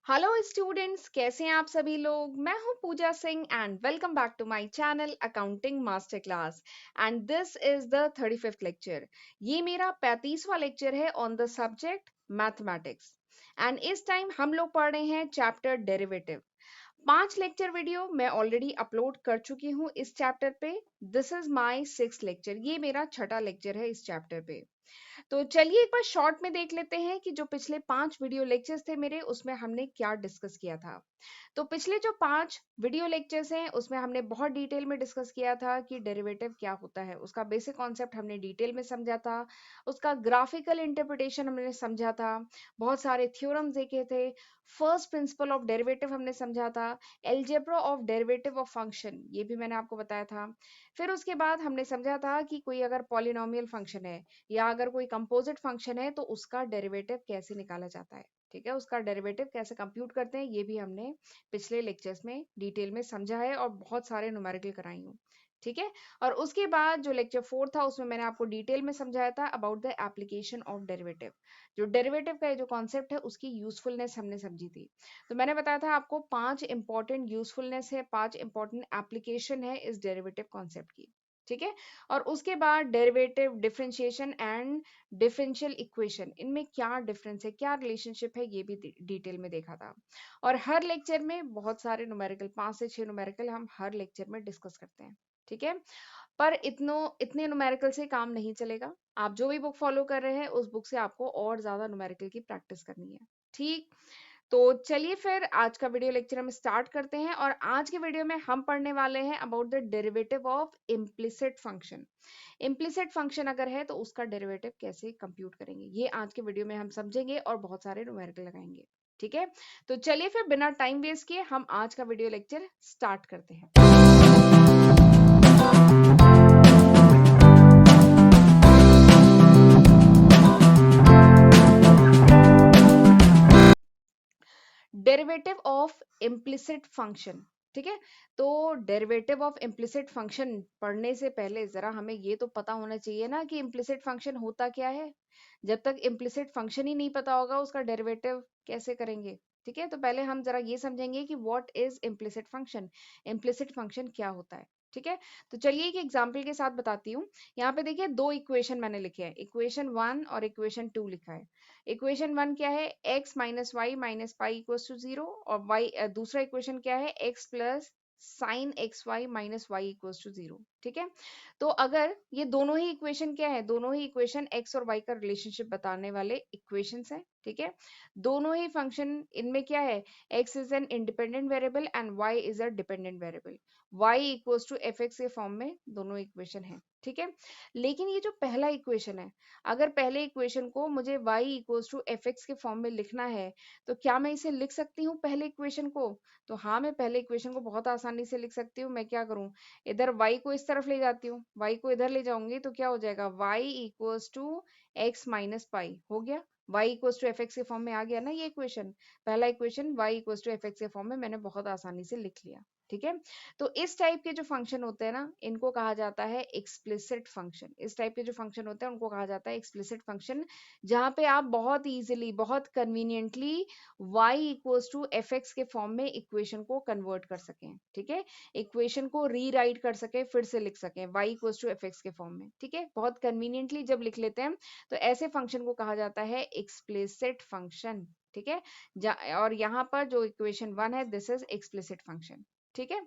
Hello students, कैसे हैं आप सभी लोग। मैं हूं Pooja Singh and welcome back to my channel accounting master class. And this is the 35th lecture. ये मेरा 35वां लेक्चर है on the subject mathematics. And इस टाइम हम लोग पढ़ रहे हैं चैप्टर डेरिवेटिव। 5 लेक्चर वीडियो मैं ऑलरेडी अपलोड कर चुकी हूँ इस चैप्टर पे। This is my 6th lecture, ये मेरा छठा लेक्चर है इस चैप्टर पे। तो चलिए एक बार शॉर्ट में देख लेते हैं कि जो पिछले 5 वीडियो लेक्चर्स थे मेरे, उसमें हमने क्या डिस्कस किया था। तो पिछले जो 5 वीडियो लेक्चर्स हैं उसमें हमने बहुत डिटेल में डिस्कस किया था कि डेरिवेटिव क्या होता है, उसका बेसिक कॉन्सेप्ट हमने डिटेल में समझा था, उसका ग्राफिकल इंटरप्रिटेशन हमने समझा था, बहुत सारे थ्योरम्स देखे थे, फर्स्ट प्रिंसिपल ऑफ डेरिवेटिव हमने समझा था, algebra of derivative of function ये भी मैंने आपको बताया था। फिर उसके बाद हमने समझा था कि कोई अगर पॉलिनोमियल फंक्शन है या अगर कोई कंपोजिट फंक्शन है तो उसका डेरिवेटिव कैसे निकाला जाता है। ठीक है, उसका डेरिवेटिव कैसे कंप्यूट करते हैं ये भी हमने पिछले लेक्चर्स में डिटेल में समझा है और बहुत सारे न्यूमेरिकल कराई हूँ। ठीक है, और उसके बाद जो लेक्चर 4 था उसमें मैंने आपको डिटेल में समझाया था about the application of derivative. जो डेरिवेटिव का जो कॉन्सेप्ट है उसकी यूजफुलनेस हमने समझी थी। तो मैंने बताया था आपको 5 इंपॉर्टेंट यूजफुलनेस है, 5 इंपॉर्टेंट एप्लीकेशन है इस डेरिवेटिव कॉन्सेप्ट की। ठीक है, और उसके बाद derivative differentiation and differential equation, इनमें क्या डिफरेंस है, क्या रिलेशनशिप है, ये भी डिटेल में देखा था। और हर लेक्चर में बहुत सारे न्यूमेरिकल, 5 से 6 न्यूमेरिकल हम हर लेक्चर में डिस्कस करते हैं। ठीक है, पर इतने न्यूमेरिकल से काम नहीं चलेगा। आप जो भी बुक फॉलो कर रहे हैं उस बुक से आपको और ज्यादा न्यूमेरिकल की प्रैक्टिस करनी है। ठीक, तो चलिए फिर आज का वीडियो लेक्चर हम स्टार्ट करते हैं। और आज के वीडियो में हम पढ़ने वाले हैं about the derivative of implicit function. Implicit function अगर है तो उसका डेरिवेटिव कैसे कंप्यूट करेंगे, ये आज के वीडियो में हम समझेंगे और बहुत सारे न्यूमेरिकल लगाएंगे। ठीक है, तो चलिए फिर बिना टाइम वेस्ट किए हम आज का वीडियो लेक्चर स्टार्ट करते हैं। Derivative of implicit function. ठीक है, तो डेरिवेटिव ऑफ इम्प्लिसिट फंक्शन पढ़ने से पहले जरा हमें ये तो पता होना चाहिए ना कि इम्प्लिसिट फंक्शन होता क्या है। जब तक इम्प्लिसिट फंक्शन ही नहीं पता होगा उसका डेरिवेटिव कैसे करेंगे। ठीक है, तो पहले हम जरा ये समझेंगे कि what is implicit function, implicit function क्या होता है। ठीक है, तो चलिए एक एग्जांपल के साथ बताती हूँ। यहाँ पे देखिए दो इक्वेशन मैंने लिखे हैं, इक्वेशन 1 और इक्वेशन 2 लिखा है। इक्वेशन 1 क्या है, x minus y minus pi equals to 0। और दूसरा इक्वेशन क्या है, x plus sine x y minus y equals to 0। ठीक है, तो अगर ये दोनों ही इक्वेशन क्या है, दोनों ही इक्वेशन x और y का रिलेशनशिप बताने वाले इक्वेशंस हैं। ठीक है, दोनों ही फंक्शन, इनमें क्या है, x is an independent variable and y is a dependent variable, y equals to f x के फॉर्म में दोनों इक्वेशन है। ठीक है, लेकिन ये जो पहला इक्वेशन है, अगर पहले इक्वेशन को मुझे y equals to f x के फॉर्म में लिखना है तो क्या मैं इसे लिख सकती हूँ पहले इक्वेशन को। तो हाँ, मैं पहले इक्वेशन को बहुत आसानी से लिख सकती हूँ। मैं क्या करूँ, इधर y को इस तरफ ले जाती हूँ, y को इधर ले जाऊंगी तो क्या हो जाएगा, y equals to x minus pi हो गया। y equals to f x के फॉर्म में आ गया ना ये इक्वेशन। पहला equation y equals to f x के फॉर्म में मैंने बहुत आसानी से लिख लिया। ठीक है, तो इस टाइप के जो फंक्शन होते हैं ना, इनको कहा जाता है एक्सप्लिसिट फंक्शन। इस टाइप के जो फंक्शन होते हैं उनको कहा जाता है एक्सप्लिसिट फंक्शन, जहां पे आप बहुत इजीली, बहुत conveniently y equals to f x के फॉर्म में इक्वेशन को कन्वर्ट कर सकें। ठीक है, इक्वेशन को रीराइट कर सके, फिर से लिख सकें y equals to f x के फॉर्म में। ठीक है, बहुत कन्वीनियंटली जब लिख लेते हैं तो ऐसे फंक्शन को कहा जाता है एक्सप्लिसिट फंक्शन। ठीक है, और यहाँ पर जो इक्वेशन 1 है, दिस इज एक्सप्लिसिट फंक्शन। ठीक है,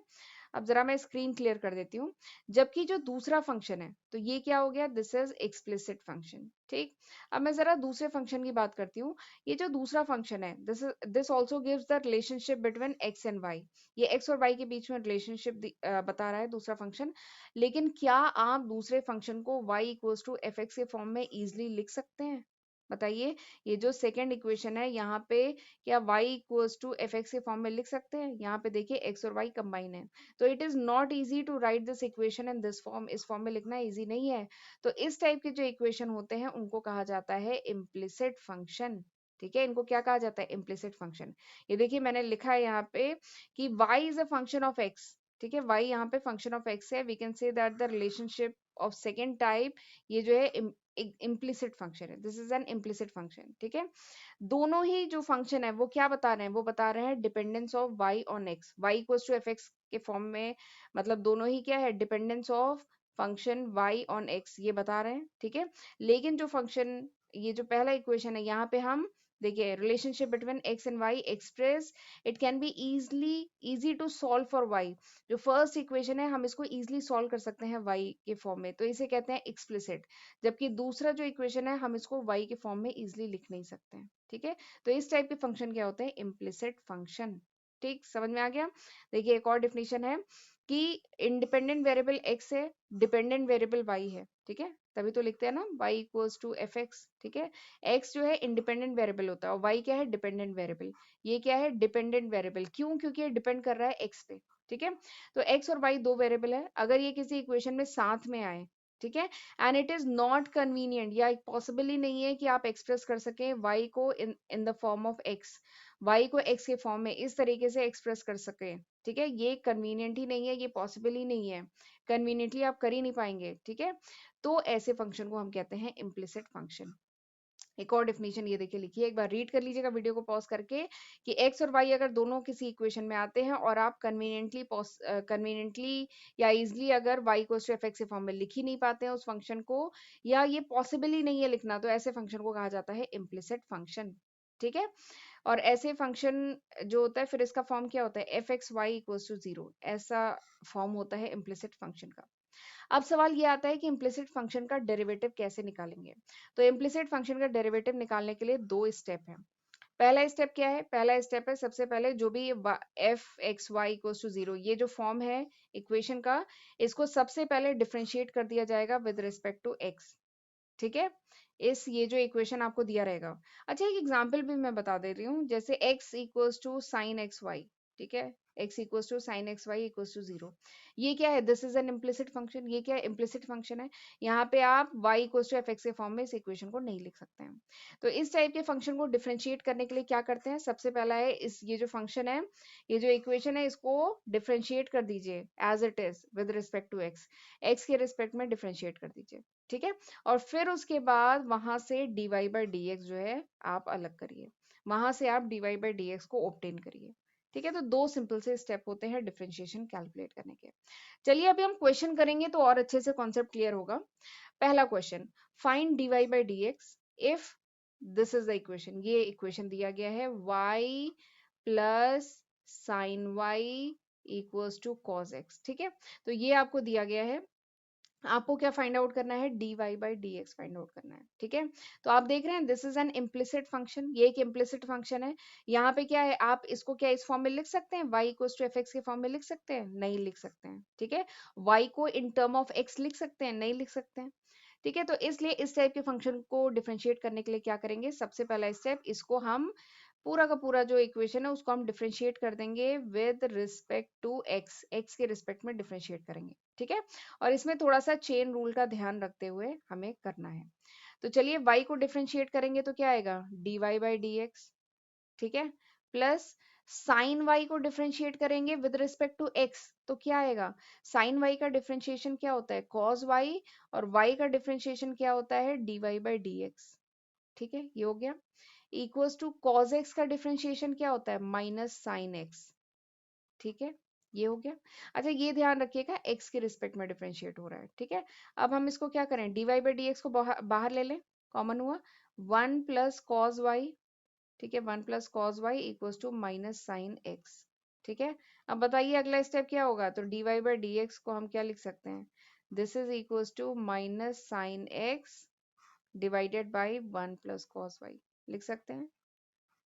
अब जरा मैं स्क्रीन क्लियर कर देती हूँ। जबकि जो दूसरा फंक्शन है तो ये क्या हो गया, दिस इज एक्सप्लिसिट फंक्शन। ठीक, अब मैं जरा दूसरे फंक्शन की बात करती हूँ। ये जो दूसरा फंक्शन है, this also gives the relationship between x and y. ये एक्स और वाई के बीच में रिलेशनशिप बता रहा है दूसरा फंक्शन। लेकिन क्या आप दूसरे फंक्शन को y equals to f x के फॉर्म में इजिली लिख सकते हैं, बताइए। ये जो सेकेंड इक्वेशन है यहाँ पे, क्या y equals to f x के फॉर्म में लिख सकते हैं। यहाँ पे देखिए x और y कंबाइन है, तो it is not easy to write this equation in this form. इस फॉर्म में लिखना इजी नहीं है। तो इस टाइप के जो इक्वेशन होते हैं उनको कहा जाता है इम्प्लिसिट फंक्शन। ठीक है, इनको क्या कहा जाता है, इम्प्लिसिट फंक्शन। ये देखिए मैंने लिखा है यहाँ पे कि y is a function of x। ठीक है, y यहाँ पे फंक्शन ऑफ x है। We can say that the relationship of second type, ये जो है एक इम्प्लिसिट फंक्शन है, this is an implicit function, ठीक है। दोनों ही जो फंक्शन है वो क्या बता रहे हैं, वो बता रहे हैं dependence of y on x, y equals to f x के फॉर्म में, मतलब दोनों ही क्या है, dependence of function y on x, ये बता रहे हैं, ठीक है। लेकिन जो फंक्शन, ये जो पहला इक्वेशन है, यहाँ पे हम देखिए relationship between x and y express, it can be easy to solve for y. जो फर्स्ट इक्वेशन है हम इसको इजिली सॉल्व कर सकते हैं वाई के फॉर्म में, तो इसे कहते हैं एक्सप्लिसिट। जबकि दूसरा जो इक्वेशन है हम इसको y के फॉर्म में इजिली लिख नहीं सकते हैं, ठीक है। तो इस टाइप के फंक्शन क्या होते हैं, इम्प्लिसिट फंक्शन। ठीक, समझ में आ गया। देखिए एक और डेफिनेशन है कि इंडिपेंडेंट वेरिएबल x है, डिपेंडेंट वेरिएबल y है, ठीक है। तभी तो लिखते हैं ना y equals to f x, ठीक है। x जो है इंडिपेंडेंट वेरिएबल होता है और y क्या है, डिपेंडेंट वेरिएबल। ये क्या है, डिपेंडेंट वेरिएबल, क्यों, क्योंकि ये डिपेंड कर रहा है x पे, ठीक है। तो x और y दो वेरिएबल है, अगर ये किसी इक्वेशन में साथ में आए, ठीक है, and it is not convenient, या पॉसिबल ही नहीं है कि आप एक्सप्रेस कर सकें y को in the form of x, y को x के फॉर्म में इस तरीके से एक्सप्रेस कर सकें, ठीक है। ये कन्वीनियंट ही नहीं है, ये पॉसिबल ही नहीं है, कन्वीनियंटली आप कर ही नहीं पाएंगे, ठीक है। तो ऐसे फंक्शन को हम कहते हैं इम्प्लिसिट फंक्शन। एक और डेफिनेशन ये देखिए लिखिए, एक बार रीड कर लीजिएगा वीडियो को पॉज करके, कि x और y अगर दोनों किसी इक्वेशन में आते हैं और आप कन्वीनियंटली या इजिली अगर y equals to f x के फॉर्म में लिख ही नहीं पाते हैं उस फंक्शन को, या ये पॉसिबल ही नहीं है लिखना, तो ऐसे फंक्शन को कहा जाता है इम्प्लिसिट फंक्शन, ठीक है। और ऐसे फंक्शन जो होता है फिर इसका फॉर्म क्या होता है, f x y equals to zero, ऐसा फॉर्म होता है इम्प्लिसिट फंक्शन का। अब सवाल ये आता है कि इम्प्लिसिट फंक्शन का डेरिवेटिव कैसे निकालेंगे। तो इम्प्लिसिट फंक्शन का डेरिवेटिव निकालने के लिए दो स्टेप है। पहला स्टेप क्या है, पहला स्टेप है सबसे पहले जो भी f x y equals to zero, ये जो फॉर्म है इक्वेशन का, इसको सबसे पहले डिफरेंशिएट कर दिया जाएगा विद रिस्पेक्ट टू एक्स, ठीक है। इस ये जो इक्वेशन आपको दिया रहेगा। अच्छा एक एग्जांपल भी मैं बता दे रही हूँ, जैसे x equals to sine x y, ठीक है, x equals to sine x y equals to zero, ये क्या है, this is an implicit function, ये क्या है, इम्प्लिसिट फंक्शन है। यहाँ पे आप y equals to f x के फॉर्म में इस इक्वेशन को नहीं लिख सकते हैं। तो इस टाइप के फंक्शन को डिफरेंशिएट करने के लिए क्या करते हैं, सबसे पहला है इस ये जो फंक्शन है, ये जो इक्वेशन है, इसको डिफरेंशिएट कर दीजिए as it is with respect to x के रिस्पेक्ट में डिफरेंशिएट कर दीजिए, ठीक है। और फिर उसके बाद वहां से dy बाई डी एक्स जो है आप अलग करिए, वहां से आप dy बाई डी एक्स को ऑब्टेन करिए, ठीक है। तो दो सिंपल से स्टेप होते हैं डिफरेंशिएशन कैलकुलेट करने के। चलिए अभी हम क्वेश्चन करेंगे तो और अच्छे से कॉन्सेप्ट क्लियर होगा। पहला question, find dy by d x if this is the equation, ये इक्वेशन दिया गया है y plus sine y equals to cos x, ठीक है। तो ये आपको दिया गया है, आपको क्या फाइंड आउट करना है, dy by d x find out करना है, ठीक है। तो आप देख रहे हैं this is an implicit function, ये एक इम्प्लिसिट फंक्शन है। यहाँ पे क्या है, आप इसको क्या इस फॉर्म में लिख सकते हैं, y equals to f x के फॉर्म में लिख सकते हैं, नहीं लिख सकते हैं, ठीक है। y को इन टर्म ऑफ x लिख सकते हैं, नहीं लिख सकते हैं, ठीक है। तो इसलिए इस टाइप के फंक्शन को डिफरेंशिएट करने के लिए क्या करेंगे, सबसे पहला स्टेप, इसको हम पूरा का पूरा जो इक्वेशन है उसको हम डिफरेंशिएट कर देंगे with respect to x, x के रिस्पेक्ट में डिफरेंशिएट करेंगे, ठीक है। और इसमें थोड़ा सा चेन रूल का ध्यान रखते हुए हमें करना है। तो चलिए y को डिफरेंशिएट करेंगे तो क्या आएगा, dy बाई डी एक्स, ठीक है, प्लस साइन y को डिफरेंशिएट करेंगे विद रिस्पेक्ट टू x तो क्या आएगा, साइन y का डिफरेंशिएशन क्या होता है, cos y, और y का डिफरेंशिएशन क्या होता है, dy बाई डी एक्स, ठीक है, ये हो गया। इक्वल्स टू cos x का डिफरेंशिएशन क्या होता है, माइनस साइन x, ठीक है, ये हो गया। अच्छा ये ध्यान रखिएगा x के रिस्पेक्ट में डिफरेंशिएट हो रहा है, ठीक है। अब हम इसको क्या करें, dy बाई डी एक्स को बाहर ले लें, कॉमन हुआ, वन प्लस कॉस वाई, ठीक है, one plus cos y equals to minus sine x, ठीक है। अब बताइए अगला स्टेप क्या होगा, तो dy बाई डी एक्स को हम क्या लिख सकते हैं, this is equals to minus sine x divided by one plus cos y, लिख सकते हैं,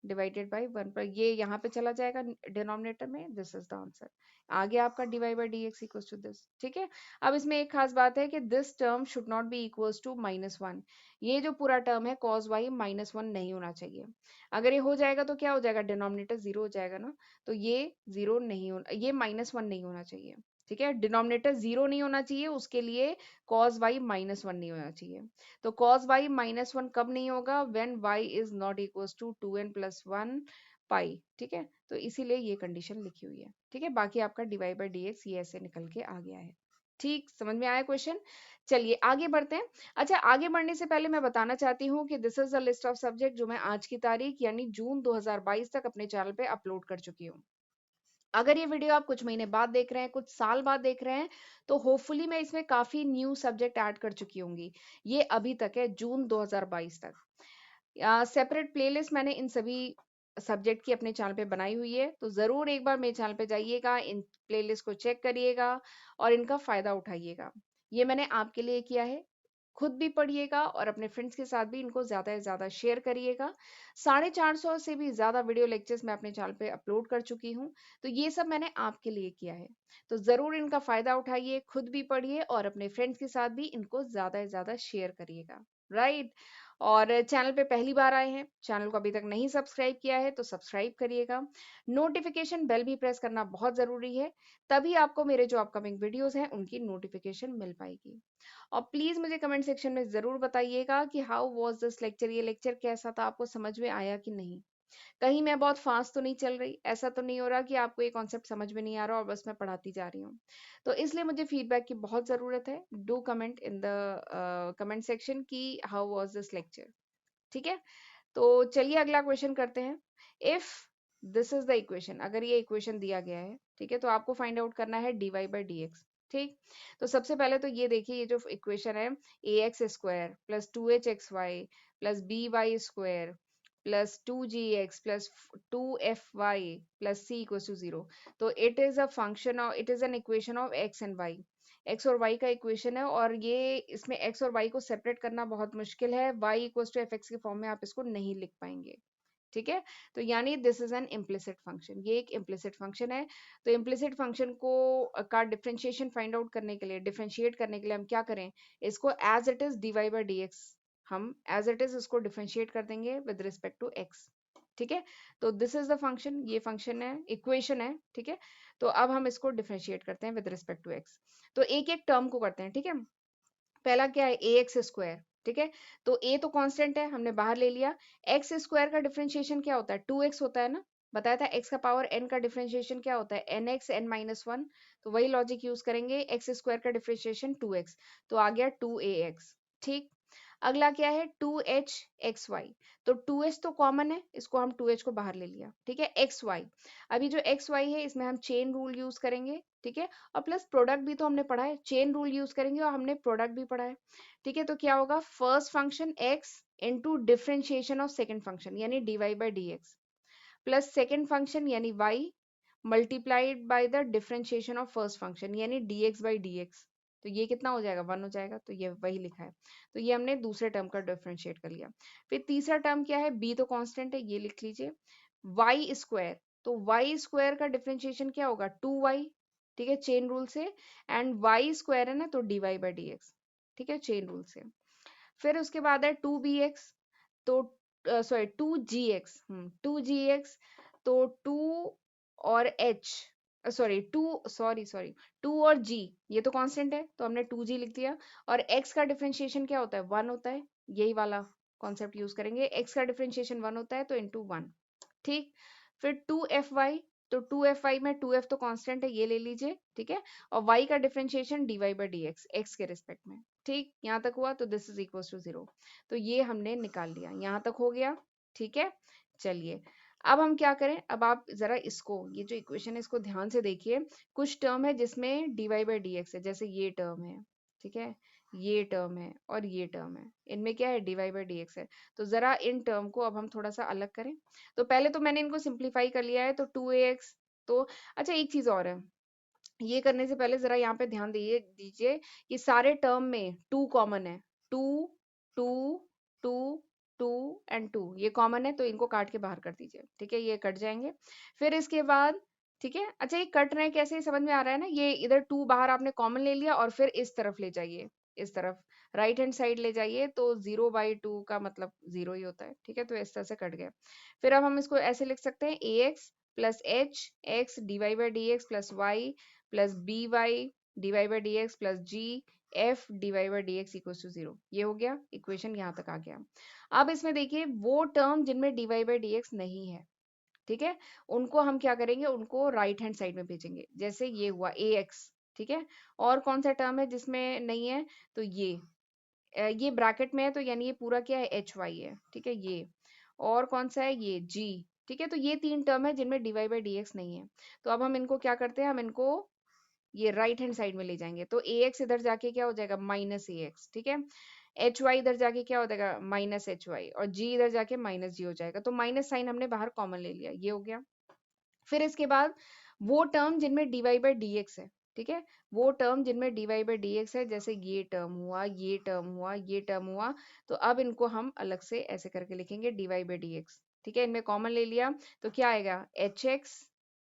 डिवाइडेड बाई वन पर, ये यहाँ पे चला जाएगा डिनोमिनेटर में, दिस इज द आंसर। आगे आपका divide by d x equals to this, ठीक है। अब इसमें एक खास बात है कि this term should not be equals to minus one, ये जो पूरा टर्म है कॉस वाई माइनस वन नहीं होना चाहिए। अगर ये हो जाएगा तो क्या हो जाएगा, डिनोमिनेटर जीरो हो जाएगा ना, तो ये जीरो नहीं होना, ये माइनस वन नहीं होना चाहिए, ठीक है। डिनोमिनेटर जीरो नहीं होना चाहिए, उसके लिए कॉस वाई माइनस वन नहीं होना चाहिए। तो cos y माइनस वन कब नहीं होगा, when y is not equals to two n plus one pi, ठीक है। तो इसीलिए ये कंडीशन लिखी हुई है, ठीक है। बाकी आपका डिवाइड बाई डी एक्स ये ऐसे निकल के आ गया है। ठीक, समझ में आया क्वेश्चन? चलिए आगे बढ़ते हैं। अच्छा, आगे बढ़ने से पहले मैं बताना चाहती हूँ कि this is the list of subject जो मैं आज की तारीख यानी जून 2022 तक अपने चैनल पे अपलोड कर चुकी हूँ। अगर ये वीडियो आप कुछ महीने बाद देख रहे हैं, कुछ साल बाद देख रहे हैं, तो होपफुली मैं इसमें काफी न्यू सब्जेक्ट ऐड कर चुकी होंगी। ये अभी तक है, जून 2022 तक। सेपरेट प्लेलिस्ट मैंने इन सभी सब्जेक्ट की अपने चैनल पे बनाई हुई है, तो जरूर एक बार मेरे चैनल पे जाइएगा, इन प्लेलिस्ट को चेक करिएगा और इनका फायदा उठाइएगा। ये मैंने आपके लिए किया है। खुद भी पढ़िएगा और अपने फ्रेंड्स के साथ भी इनको ज्यादा से ज्यादा शेयर करिएगा। 450 से भी ज्यादा वीडियो लेक्चर्स मैं अपने चैनल पे अपलोड कर चुकी हूँ, तो ये सब मैंने आपके लिए किया है। तो जरूर इनका फायदा उठाइए, खुद भी पढ़िए और अपने फ्रेंड्स के साथ भी इनको ज्यादा से ज्यादा शेयर करिएगा। राइट। और चैनल पे पहली बार आए हैं, चैनल को अभी तक नहीं सब्सक्राइब किया है तो सब्सक्राइब करिएगा। नोटिफिकेशन बेल भी प्रेस करना बहुत जरूरी है, तभी आपको मेरे जो अपकमिंग वीडियोस हैं उनकी नोटिफिकेशन मिल पाएगी। और प्लीज मुझे कमेंट सेक्शन में जरूर बताइएगा कि हाउ वाज दिस लेक्चर, ये लेक्चर कैसा था, आपको समझ में आया कि नहीं। कहीं मैं बहुत फास्ट तो नहीं चल रही, ऐसा तो नहीं हो रहा कि आपको ये कॉन्सेप्ट समझ में नहीं आ रहा और बस मैं पढ़ाती जा रही हूँ। तो इसलिए मुझे फीडबैक की बहुत जरूरत है। Do comment in the comment section की हाउ वाज दिस लेक्चर। ठीक है, तो चलिए अगला क्वेश्चन करते हैं। If this is the equation, अगर ये इक्वेशन दिया गया है, ठीक है, तो आपको फाइंड आउट करना है dy बाई डी एक्स। ठीक, तो सबसे पहले तो ये देखिए, ये जो इक्वेशन है a x square plus 2h(xy) plus b y square plus 2gx plus 2fy plus c equal to 0। तो it is a function of, it is an equation of x and y। X और y का equation है और ये इसमें x और Y को separate करना बहुत मुश्किल है, y equals to f x के फॉर्म में आप इसको नहीं लिख पाएंगे। ठीक है, तो यानी this is an implicit function, ये एक इम्प्लिसिट फंक्शन है। तो इम्प्लिसिट फंक्शन को का डिफरेंशिएशन फाइंड आउट करने के लिए, डिफरेंशिएट करने के लिए हम क्या करें, इसको as it is dy by d x, हम एज इट इज इसको डिफरेंशिएट कर देंगे विद रिस्पेक्ट टू एक्स। ठीक है, तो दिस इज द फंक्शन, ये फंक्शन है, इक्वेशन है। ठीक है, तो अब हम इसको डिफरेंशिएट करते हैं विद रिस्पेक्ट टू एक्स। तो एक एक टर्म को करते हैं। ठीक है, पहला क्या है, ए एक्स स्क्वायर। ठीक है, तो ए तो कांस्टेंट है, हमने बाहर ले लिया। एक्स स्क्वायर का डिफरेंशिएशन क्या होता है, 2x होता है ना, बताया था। एक्स का पावर n का डिफरेंशिएशन क्या होता है, nx n-1। तो वही लॉजिक यूज करेंगे, एक्स स्क्वायर का डिफरेंशिएशन 2x, तो आ गया 2ax। ठीक, अगला क्या है, 2h(xy)। तो 2h तो कॉमन है, इसको हम 2h को बाहर ले लिया। ठीक है, xy, अभी जो xy है इसमें हम चेन रूल यूज करेंगे। ठीक है, और प्लस प्रोडक्ट भी तो हमने पढ़ा है, चेन रूल यूज करेंगे और हमने प्रोडक्ट भी पढ़ा है। ठीक है, तो क्या होगा, first function x into differentiation of second function यानी dy by d x, plus second function यानी y multiplied by the differentiation of first function यानी dx बाई डी एक्स। तो ये कितना हो जाएगा, 1 हो जाएगा, तो ये वही लिखा है। तो ये हमने दूसरे टर्म का डिफरेंशिएट कर लिया। फिर तीसरा टर्म क्या है, b तो कांस्टेंट है, ये लिख लीजिए। वाई स्क्वायर, तो वाई स्क्वायर का डिफरेंशिएशन क्या होगा, 2y। ठीक है, चेन रूल से, एंड वाई स्क्वायर है ना, तो dy बाई डी एक्स। ठीक है, चेन रूल से। फिर उसके बाद है 2bx, तो सॉरी 2gx, 2gx, तो 2 और h, सॉरी 2, सॉरी सॉरी 2 और g, ये तो कांस्टेंट है तो हमने 2g लिख दिया। और x का डिफरेंशिएशन क्या होता है, 1 होता है, यही वाला कॉन्सेप्ट यूज करेंगे, x का डिफरेंशिएशन 1 होता है तो इंटू 1। ठीक, फिर 2fy, तो 2fy में 2f तो कांस्टेंट है, ये ले लीजिए। ठीक है, और y का differentiation dy by d x, x के रिस्पेक्ट में। ठीक, यहाँ तक हुआ, तो दिस इज इक्वल टू 0। तो ये हमने निकाल लिया, यहाँ तक हो गया। ठीक है, चलिए अब हम क्या करें, अब आप जरा इसको, ये जो इक्वेशन है इसको ध्यान से देखिए। कुछ टर्म है जिसमें dy बाई डी एक्स है, जैसे ये टर्म है। ठीक है, ये टर्म है और ये टर्म है, इनमें क्या है, dy बाई डी एक्स है। तो जरा इन टर्म को अब हम थोड़ा सा अलग करें। तो पहले तो मैंने इनको सिंप्लीफाई कर लिया है, तो 2ax। तो अच्छा, एक चीज और है, ये करने से पहले जरा यहाँ पे ध्यान दीजिए दीजिए कि सारे टर्म में 2 कॉमन है। 2 2 2 2 एंड 2 ये कॉमन है, तो इनको काट के बाहर कर दीजिए। ठीक है, ये कट जाएंगे। फिर इसके बाद, ठीक है, अच्छा ये कट रहे हैं कैसे, समझ में आ रहा है ना, ये इधर 2 बाहर आपने कॉमन ले लिया और फिर इस तरफ ले जाइए, इस तरफ राइट हैंड साइड ले जाइए, तो 0/2 का मतलब 0 ही होता है। ठीक है, तो इस तरह से कट गया। फिर अब हम इसको ऐसे लिख सकते हैं, ax plus h x dy by d x plus y plus b y dy by d x plus g f dy by d x equal to 0। ये हो गया, इक्वेशन यहाँ तक आ गया। अब इसमें देखिए वो टर्म जिनमें dy बाई डी एक्स नहीं है, ठीक है, उनको हम क्या करेंगे, उनको राइट हैंड साइड में भेजेंगे। जैसे ये हुआ ax, ठीक है। और कौन सा टर्म है जिसमें नहीं है, तो ये ब्रैकेट में है, तो यानी ये पूरा क्या है, एच वाई है, ठीक है ये। और कौन सा है, ये जी, ठीक है। तो ये 3 टर्म है जिनमें dy बाई dx नहीं है। तो अब हम इनको क्या करते हैं, हम इनको ये राइट हैंड साइड में ले जाएंगे, तो ax इधर जाके क्या हो जाएगा, माइनस ax, ठीक है। एच वाई इधर जाके क्या हो जाएगा, माइनस एच वाई, और जी इधर जाके माइनस जी हो जाएगा। तो माइनस साइन हमने बाहर कॉमन ले लिया, ये हो गया। फिर इसके बाद वो टर्म जिनमें dy बाई dx है, ठीक है, वो टर्म जिनमें dy बाई dx है, जैसे ये टर्म हुआ, ये टर्म हुआ, ये टर्म हुआ, तो अब इनको हम अलग से ऐसे करके लिखेंगे dy बाई dx, ठीक है। इनमें कॉमन ले लिया तो क्या आएगा, hx,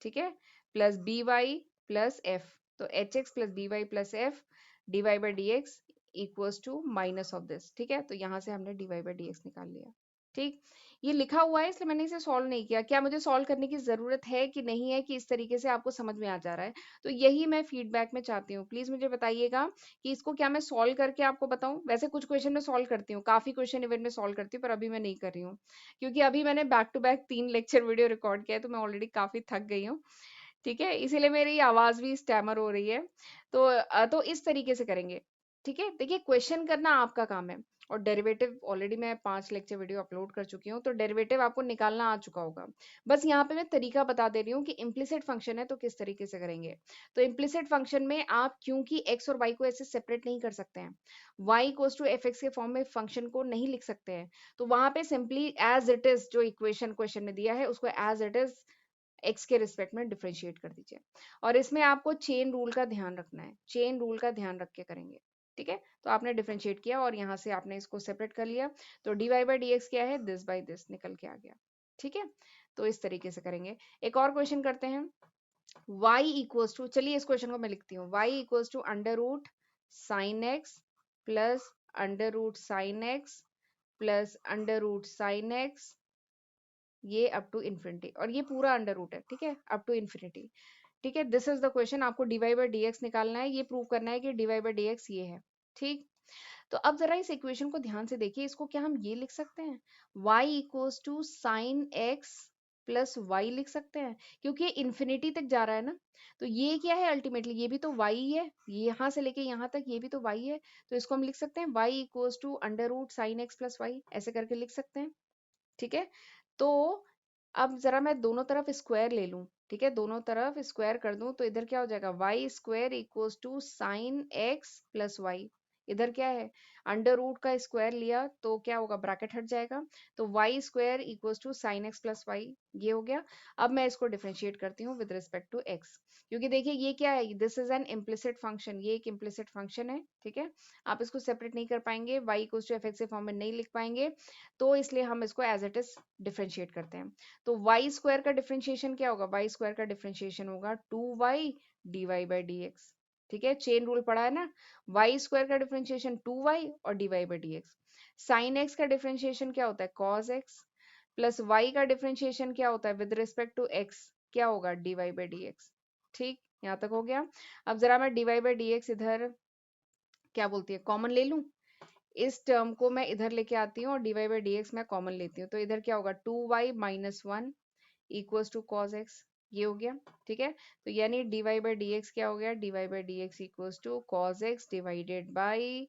ठीक है, प्लस by प्लस f। तो hx plus by plus f dy by dx equals to minus of this, ठीक है। तो यहाँ से हमने dy बाई dx निकाल लिया, ठीक। ये लिखा हुआ है इसलिए मैंने इसे सॉल्व नहीं किया। क्या मुझे सॉल्व करने की ज़रूरत है कि नहीं है, कि इस तरीके से आपको समझ में आ जा रहा है? तो यही मैं फीडबैक में चाहती हूँ। प्लीज़ मुझे बताइएगा कि इसको क्या मैं सॉल्व करके आपको बताऊँ? वैसे कुछ क्वेश्चन मैं सॉल्व करती हूँ, काफ़ी क्वेश्चन इवन में सॉल्व करती हूँ, पर अभी मैं नहीं कर रही हूँ। क्योंकि अभी मैंने back to back 3 lecture video record किया है, तो मैं ऑलरेडी काफ़ी थक गई हूँ। ठीक है, इसीलिए मेरी आवाज़ भी स्टैमर हो रही है। तो इस तरीके से करेंगे, ठीक है। देखिए, क्वेश्चन करना आपका काम है, और डेरिवेटिव ऑलरेडी मैं 5 लेक्चर वीडियो अपलोड कर चुकी हूँ, तो डेरिवेटिव आपको निकालना आ चुका होगा। बस यहाँ पे मैं तरीका बता दे रही हूँ कि इम्प्लिसिट फंक्शन है तो किस तरीके से करेंगे। तो इम्प्लिसिट फंक्शन में आप क्योंकि x और y को ऐसे सेपरेट नहीं कर सकते हैं, y equals to f x के फॉर्म में फंक्शन को नहीं लिख सकते हैं, तो वहां पे सिंपली एज इट इज जो इक्वेशन क्वेश्चन ने दिया है उसको एज इट इज x के रिस्पेक्ट में डिफरेंशिएट कर दीजिए। और इसमें आपको चेन रूल का ध्यान रखना है, चेन रूल का ध्यान रख के करेंगे, ठीक है। तो आपने डिफरेंशिएट किया और यहाँ से आपने इसको सेपरेट कर लिया, तो dy बाई dx क्या है, दिस बाई दिस निकल के आ गया, ठीक है। तो इस तरीके से करेंगे। एक और क्वेश्चन करते हैं। y इक्वल्स टू, चलिए इस क्वेश्चन को मैं लिखती हूँ, y equals to under root sine x plus under root sine x plus under root sine x, ये अप टू इन्फिनिटी, और ये पूरा अंडर रूट है, ठीक है, अप टू इन्फिनिटी, ठीक है। This is the question. आपको dy बाई dx निकालना है, ये प्रूव करना है कि dy बाई dx ये है, ठीक। तो अब जरा इस इक्वेशन को ध्यान से देखिए, इसको क्या हम ये लिख सकते हैं, y equals to sine x plus y लिख सकते हैं, क्योंकि ये इन्फिनिटी तक जा रहा है ना। तो ये क्या है, अल्टीमेटली ये भी तो y ही है, यहाँ से लेके यहाँ तक ये भी तो y है, तो इसको हम लिख सकते हैं y equals to under root sine x plus y, ऐसे करके लिख सकते हैं, ठीक है। तो अब जरा मैं दोनों तरफ स्क्वायर ले लूं, ठीक है, दोनों तरफ स्क्वायर कर दूं, तो इधर क्या हो जाएगा, y square equals to sine x plus y. इधर क्या है, अंडर रूट का स्क्वायर लिया तो क्या होगा, ब्रैकेट हट जाएगा, तो y square equals to sine x plus y, ये हो गया। अब मैं इसको डिफरेंशिएट करती हूँ विद रिस्पेक्ट टू एक्स, क्योंकि देखिए ये क्या है, this is an implicit function, ये एक इम्प्लिसिट फंक्शन है, ठीक है। आप इसको सेपरेट नहीं कर पाएंगे, y equals to f x के फॉर्म में नहीं लिख पाएंगे, तो इसलिए हम इसको एज इट इज डिफरेंशिएट करते हैं। तो वाई स्क्वायर का डिफरेंशिएशन क्या होगा, वाई स्क्वायर का डिफरेंशिएशन होगा 2y dy बाई dx, ठीक है, चेन रूल पढ़ा है ना। वाई स्क्वायर का डिफरेंशिएशन 2y और dy by dx। Sine x का डिफरेंशिएशन क्या होता है, cos x, प्लस y का डिफरेंशिएशन क्या होता है विद रिस्पेक्ट टू x, क्या होगा, dy बाई dx, ठीक। यहाँ तक हो गया। अब जरा मैं dy बाई dx इधर क्या बोलती है, कॉमन ले लूं, इस टर्म को मैं इधर लेके आती हूँ और dy बाई dx मैं कॉमन लेती हूँ, तो इधर क्या होगा, 2y minus 1 equals to cos x, ये हो गया, ठीक है। तो यानी dy बाई dx क्या हो गया, dy by dx equals to cos x divided by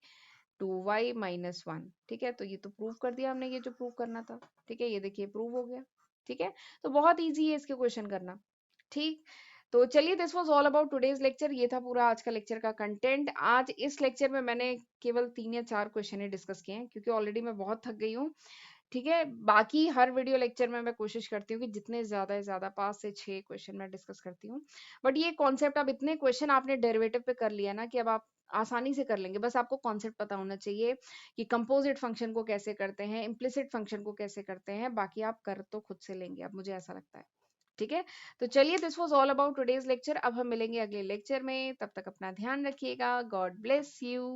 2y minus 1, ठीक है। तो ये तो प्रूव कर दिया हमने, ये जो प्रूव करना था, ठीक है, ये देखिए प्रूव हो गया, ठीक है। तो बहुत ईजी है इसके क्वेश्चन करना, ठीक। तो चलिए, this was all about today's lecture, ये था पूरा आज का लेक्चर का कंटेंट। आज इस लेक्चर में मैंने केवल 3 या 4 क्वेश्चन ही डिस्कस किए हैं, क्योंकि ऑलरेडी मैं बहुत थक गई हूँ, ठीक है। बाकी हर वीडियो लेक्चर में मैं कोशिश करती हूँ कि जितने ज्यादा से ज्यादा 5 से 6 क्वेश्चन मैं डिस्कस करती हूँ। बट ये कॉन्सेप्ट, अब इतने क्वेश्चन आपने डेरिवेटिव पे कर लिया ना, कि अब आप आसानी से कर लेंगे, बस आपको कॉन्सेप्ट पता होना चाहिए कि कंपोजिट फंक्शन को कैसे करते हैं, इम्प्लिसिट फंक्शन को कैसे करते हैं, बाकी आप कर तो खुद से लेंगे, अब मुझे ऐसा लगता है, ठीक है। तो चलिए, this was all about today's lecture. अब हम मिलेंगे अगले लेक्चर में, तब तक अपना ध्यान रखिएगा, गॉड ब्लेस यू।